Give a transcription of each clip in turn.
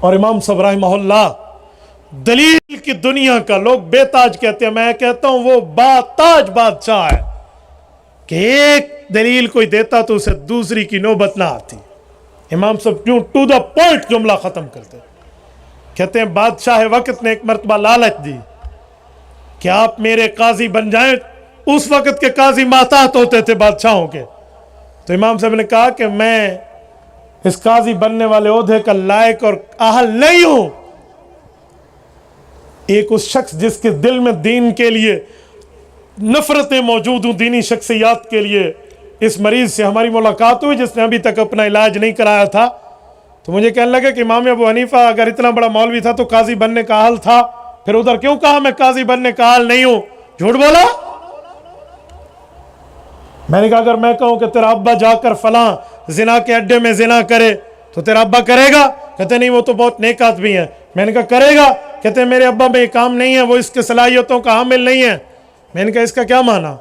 اور امام صاحب رحمہullah دلیل کی دنیا کا لوگ بے تاج کہتے ہیں، میں کہتا ہوں وہ با تاج بادشاہ ہے کہ ایک دلیل کوئی دیتا تو اسے دوسری کی نوبت نہ آتی۔ امام صاحب کیوں ٹو دا پوائنٹ جملہ ختم کرتے، کہتے ہیں بادشاہ وقت نے ایک مرتبہ لالچ دی کہ آپ میرے قاضی بن جائیں۔ اس وقت کے قاضی ماتحت ہوتے تھے بادشاہوں کے، تو امام صاحب نے کہا کہ میں اس قاضی بننے والے عہدے کا لائق اور اہل نہیں ہوں۔ ایک اس شخص جس کے دل میں دین کے لیے نفرتیں موجود ہوں، دینی شخصیات کے لیے، اس مریض سے ہماری ملاقات ہوئی جس نے ابھی تک اپنا علاج نہیں کرایا تھا، تو مجھے کہنے لگا کہ امام ابو حنیفہ اگر اتنا بڑا مولوی تھا تو قاضی بننے کا اہل تھا، پھر ادھر کیوں کہا میں قاضی بننے کا اہل نہیں ہوں؟ جھوٹ بولا۔ میں نے کہا اگر میں کہوں کہ تیرا ابا جا کر فلاں زنا کے اڈے میں زنا کرے تو تیرا ابا کرے گا؟ کہتے نہیں وہ تو بہت نیک آدمی ہے۔ میں نے کہا کرے گا؟ کہتے میرے ابا میں یہ کام نہیں ہے، وہ اس کے صلاحیتوں کا حامل نہیں ہے۔ میں نے کہا اس کا کیا معنی؟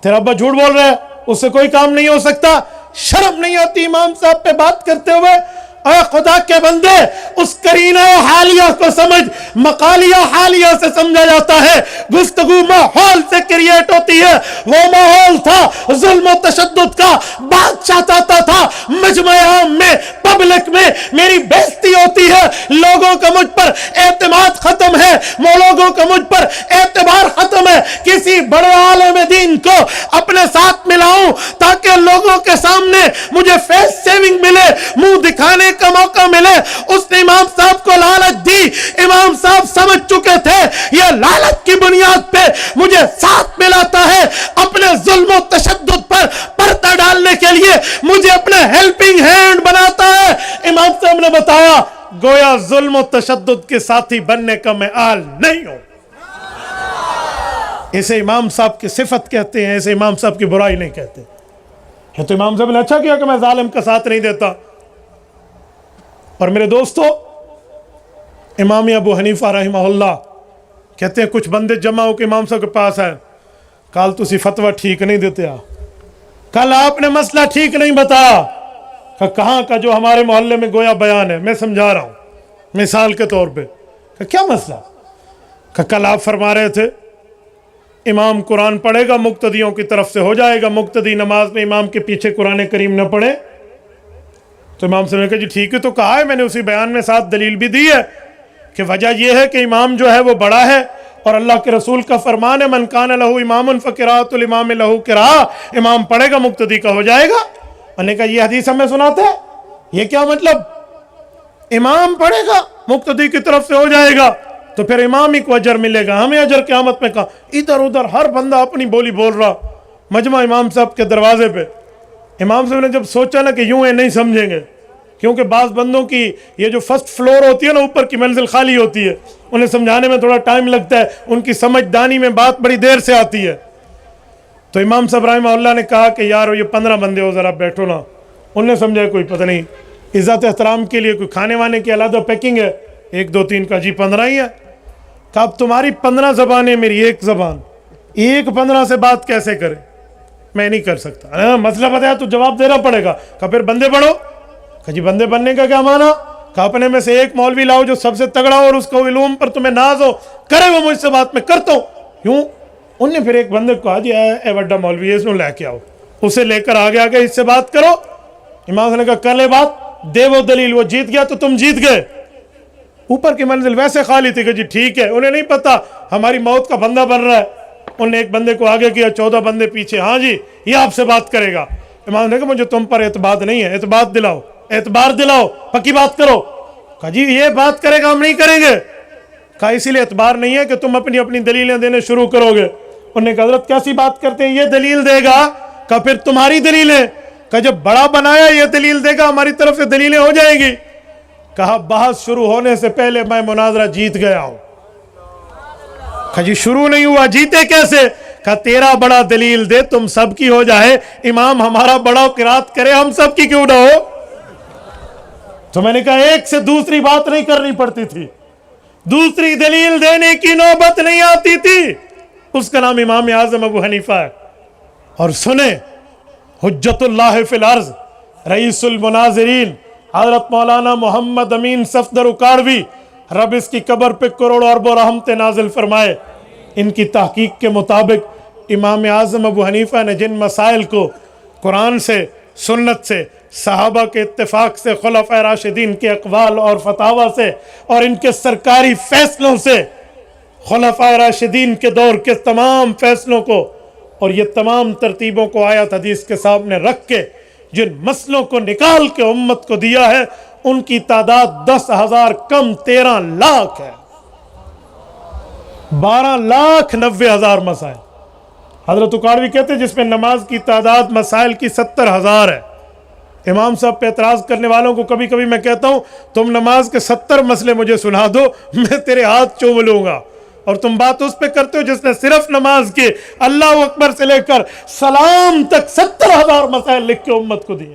تیرا ابا جھوٹ بول رہا ہے، اس سے کوئی کام نہیں ہو سکتا۔ شرم نہیں آتی امام صاحب پہ بات کرتے ہوئے؟ اے خدا کے بندے، اس کرینہ حالیہ کو سمجھ، مقالیہ حالیہ سے سمجھا جاتا ہے، گفتگو ماحول سے کریٹ ہوتی ہے۔ وہ ماحول تھا ظلم و تشدد کا، بادشاہ چاہتا تھا مجمع عام میں، پبلک میں میری بےزتی ہوتی ہے، لوگوں کا مجھ پر اعتماد ختم ہے، لوگوں کا مجھ پر اعتبار ختم ہے، کسی بڑے عالم دین کو اپنے ساتھ ملاؤں تاکہ لوگوں کے سامنے مجھے فیس سیونگ ملے، منہ دکھانے کا موقع ملے۔ اس نے امام صاحب کو لالچ دی۔ امام صاحب سمجھ چکے تھے یہ لالچ کی بنیاد پہ مجھے ساتھ ملاتا ہے، اپنے ظلم و تشدد پر پردہ ڈالنے کے لیے مجھے اپنے ہیلپنگ ہینڈ بناتا ہے۔ امام صاحب نے بتایا گویا ظلم و تشدد کے ساتھی بننے کا میں اہل نہیں ہوں۔ اسے امام صاحب کی صفت کہتے ہیں، اسے امام صاحب کی برائی نہیں کہتے۔ یہ تو امام صاحب نے اچھا کیا کہ میں ظالم کا ساتھ نہیں دیتا۔ اور میرے دوستو، امام ابو حنیفہ رحمہullah کہتے ہیں کچھ بندے جمع ہو کے امام صاحب کے پاس آئے، کل تسی فتویٰ ٹھیک نہیں دیتے، کل آپ نے مسئلہ ٹھیک نہیں بتایا۔ کہ کہاں کا جو ہمارے محلے میں گویا بیان ہے، میں سمجھا رہا ہوں مثال کے طور پہ۔ کہ کیا مسئلہ؟ کہ کل آپ فرما رہے تھے امام قرآن پڑھے گا مقتدیوں کی طرف سے ہو جائے گا، مقتدی نماز میں امام کے پیچھے قرآن کریم نہ پڑھے۔ تو امام صاحب نے کہا جی ٹھیک ہے، تو کہا ہے میں نے اسی بیان میں ساتھ دلیل بھی دی ہے کہ وجہ یہ ہے کہ امام جو ہے وہ بڑا ہے، اور اللہ کے رسول کا فرمان ہے من کان لہ امام فقراۃ الامام لہ قراءۃ، امام پڑھے گا مقتدی کا ہو جائے گا۔ میں نے کہا یہ حدیث ہمیں سناتے ہیں، یہ کیا مطلب؟ امام پڑھے گا مقتدی کی طرف سے ہو جائے گا تو پھر امام ہی کو اجر ملے گا، ہمیں اجر قیامت میں کہاں؟ ادھر ادھر ہر بندہ اپنی بولی بول رہا مجمع امام صاحب کے دروازے پہ۔ امام صاحب نے جب سوچا نا کہ یوں یہ نہیں سمجھیں گے، کیونکہ بعض بندوں کی یہ جو فرسٹ فلور ہوتی ہے نا، اوپر کی منزل خالی ہوتی ہے، انہیں سمجھانے میں تھوڑا ٹائم لگتا ہے، ان کی سمجھدانی میں بات بڑی دیر سے آتی ہے۔ تو امام صاحب رحمہ اللہ نے کہا کہ یار یہ 15 بندے ہو ذرا بیٹھو نا۔ انہوں نے سمجھا کوئی پتہ نہیں عزت احترام کے لیے کوئی کھانے وانے کی علیحدہ پیکنگ ہے، 1 2 3 کا جی 15 ہی ہے۔ کہ اب تمہاری 15 زبانیں میری ایک زبان، ایک 15 سے بات کیسے کرے؟ میں نہیں کر سکتا۔ مسئلہ بتایا تو جواب دینا پڑے گا۔ کہ پھر بندے بڑھو۔ کہ جی بندے بننے کا کیا معنی؟ کہ اپنے میں سے ایک مولوی لاؤ جو سب سے تگڑا ہو اور اس کو علوم پر تمہیں ناز ہو، کرے وہ مجھ سے بات میں کرتا ہوں یوں۔ انہوں نے پھر ایک بندے کو کہا جی اے وڈا مولوی ہے، اس کو لے کے آؤ، اسے لے کر آگے آگے اس سے بات کرو۔ امام نے کہا کر لے بات، دے وہ دلیل، وہ جیت گیا تو تم جیت گئے۔ اوپر کی منزل ویسے خالی تھی کہ جی ٹھیک ہے، انہیں نہیں پتا ہماری موت کا بندہ بن رہا ہے۔ انہوں نے ایک بندے کو آگے کیا، 14 بندے پیچھے، ہاں جی یہ آپ سے بات کرے گا۔ امام نے کہا مجھے تم پر اعتماد نہیں ہے، اعتماد دلاؤ، اعتبار دلاؤ، پکی بات کرو۔ کہا جی یہ بات کرے گا ہم نہیں کریں گے۔ کہا اسی لیے اعتبار نہیں ہے کہ تم اپنی اپنی دلیلیں دینے شروع کرو گے۔ انہوں نے کہا حضرت کیسی بات کرتے ہیں، یہ دلیل دے گا؟ کہا پھر تمہاری دلیلیں؟ کہا جب بڑا بنایا یہ دلیل دے گا، ہماری طرف سے دلیلیں ہو جائیں گی۔ کہا بحث شروع ہونے سے پہلے میں مناظرہ جیت گیا ہوں۔ کہا جی شروع نہیں ہوا، جیتے کیسے؟ کہا تیرا بڑا دلیل دے، تم سب کی ہو جائے، امام ہمارا بڑا قرات کرے، ہم سب کی کیوں نہ ہو؟ تو میں نے کہا ایک سے دوسری بات نہیں کرنی پڑتی تھی، دوسری دلیل دینے کی نوبت نہیں آتی تھی۔ اس کا نام امام اعظم ابو حنیفہ ہے۔ اور سنیں، حجت اللہ فی الارض، رئیس المناظرین، حضرت مولانا محمد امین صفدر اکاڑوی، رب اس کی قبر پہ کروڑوں اربوں رحمت نازل فرمائے، ان کی تحقیق کے مطابق امام اعظم ابو حنیفہ نے جن مسائل کو قرآن سے، سنت سے، صحابہ کے اتفاق سے، خلفائے راشدین کے اقوال اور فتاوی سے اور ان کے سرکاری فیصلوں سے، خلفائے راشدین کے دور کے تمام فیصلوں کو اور یہ تمام ترتیبوں کو آیت حدیث کے سامنے رکھ کے جن مسئلوں کو نکال کے امت کو دیا ہے، ان کی تعداد 10,000 کم 13 لاکھ ہے، 12,90,000 مسائل۔ حضرت اکاڑوی کہتے ہیں جس میں نماز کی تعداد مسائل کی 70,000 ہے۔ امام صاحب پہ اعتراض کرنے والوں کو کبھی کبھی میں کہتا ہوں تم نماز کے 70 مسئلے مجھے سنا دو، میں تیرے ہاتھ چوم لوں گا، اور تم بات اس پہ کرتے ہو جس نے صرف نماز کے اللہ اکبر سے لے کر سلام تک 70,000 مسائل لکھ کے امت کو دیے۔